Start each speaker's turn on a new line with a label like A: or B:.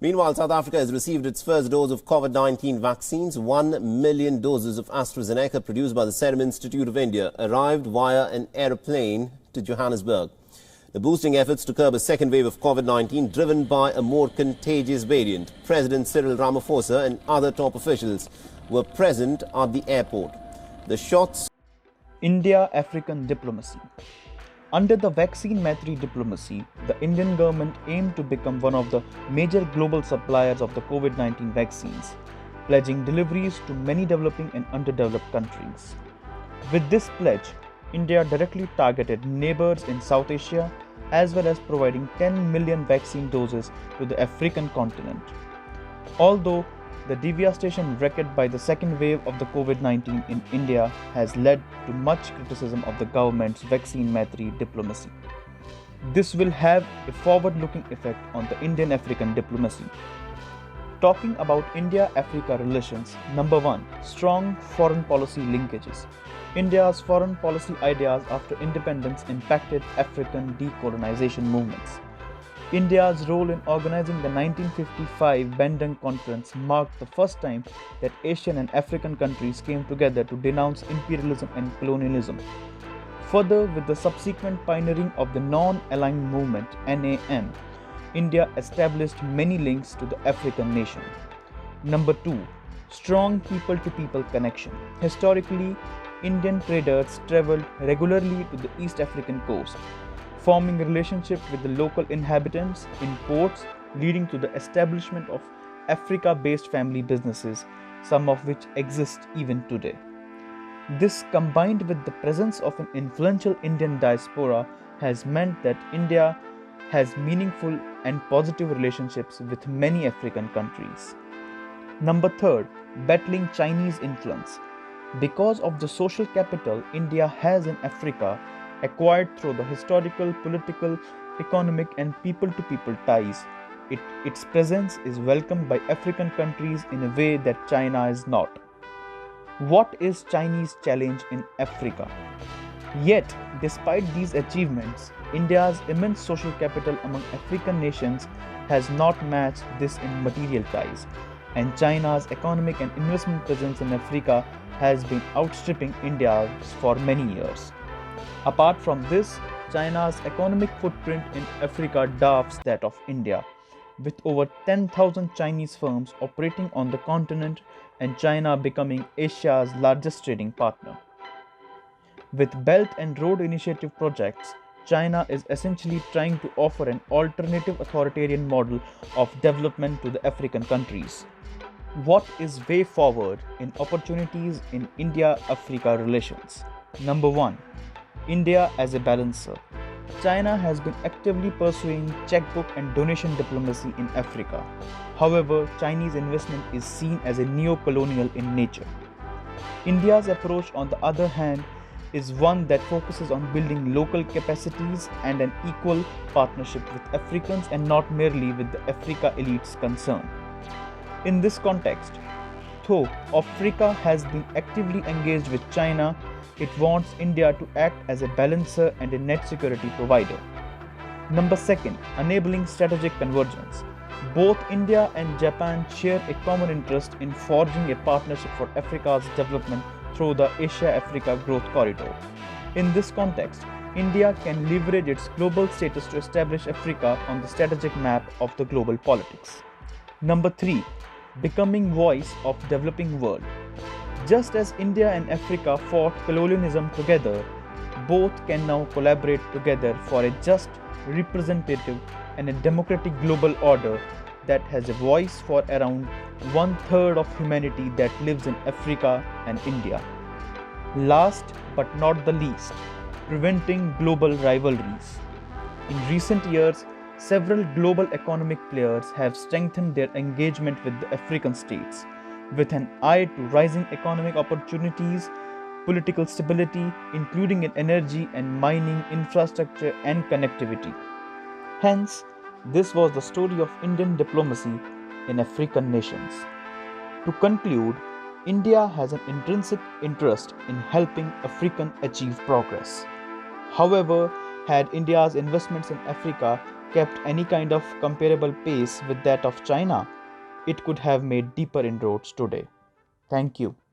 A: Meanwhile, South Africa has received its first dose of COVID-19 vaccines. 1 million doses of AstraZeneca produced by the Serum Institute of India arrived via an aeroplane to Johannesburg. The boosting efforts to curb a second wave of COVID-19 driven by a more contagious variant. President Cyril Ramaphosa and other top officials were present at the airport. The shots.
B: India-African diplomacy. Under the vaccine Maitri diplomacy, the Indian government aimed to become one of the major global suppliers of the COVID-19 vaccines, pledging deliveries to many developing and underdeveloped countries. With this pledge, India directly targeted neighbors in South Asia as well as providing 10 million vaccine doses to the African continent. Although the devastation wreaked by the second wave of the COVID-19 in India has led to much criticism of the government's vaccine Maitri diplomacy. This will have a forward-looking effect on the Indian-African diplomacy. Talking about India-Africa relations, number 1, strong foreign policy linkages. India's foreign policy ideas after independence impacted African decolonization movements. India's role in organizing the 1955 Bandung Conference marked the first time that Asian and African countries came together to denounce imperialism and colonialism. Further, with the subsequent pioneering of the Non-Aligned Movement (NAM), India established many links to the African nation. Number 2, strong people-to-people connection. Historically, Indian traders traveled regularly to the East African coast, forming a relationship with the local inhabitants in ports, leading to the establishment of Africa-based family businesses, some of which exist even today. This, combined with the presence of an influential Indian diaspora, has meant that India has meaningful and positive relationships with many African countries. Number 3, battling Chinese influence. Because of the social capital India has in Africa, acquired through the historical, political, economic and people-to-people ties, its presence is welcomed by African countries in a way that China is not. What is Chinese challenge in Africa? Yet, despite these achievements, India's immense social capital among African nations has not matched this in material ties, and China's economic and investment presence in Africa has been outstripping India's for many years. Apart from this, China's economic footprint in Africa dwarfs that of India, with over 10,000 Chinese firms operating on the continent and China becoming Asia's largest trading partner. With Belt and Road Initiative projects, China is essentially trying to offer an alternative authoritarian model of development to the African countries. What is way forward in opportunities in India-Africa relations? Number 1, India as a balancer. China has been actively pursuing checkbook and donation diplomacy in Africa. However, Chinese investment is seen as a neo-colonial in nature. India's approach, on the other hand, is one that focuses on building local capacities and an equal partnership with Africans and not merely with the Africa elites concerned. In this context, though Africa has been actively engaged with China, it wants India to act as a balancer and a net security provider. Number 2, enabling strategic convergence. Both India and Japan share a common interest in forging a partnership for Africa's development through the Asia-Africa Growth Corridor. In this context, India can leverage its global status to establish Africa on the strategic map of the global politics. Number 3, becoming voice of developing world. Just as India and Africa fought colonialism together, both can now collaborate together for a just, representative and a democratic global order that has a voice for around 1/3 of humanity that lives in Africa and India. Last but not the least, preventing global rivalries. In recent years, several global economic players have strengthened their engagement with the African states, with an eye to rising economic opportunities, political stability, including in energy and mining, infrastructure and connectivity. Hence, this was the story of Indian diplomacy in African nations. To conclude, India has an intrinsic interest in helping Africa achieve progress. However, had India's investments in Africa kept any kind of comparable pace with that of China, it could have made deeper inroads today. Thank you.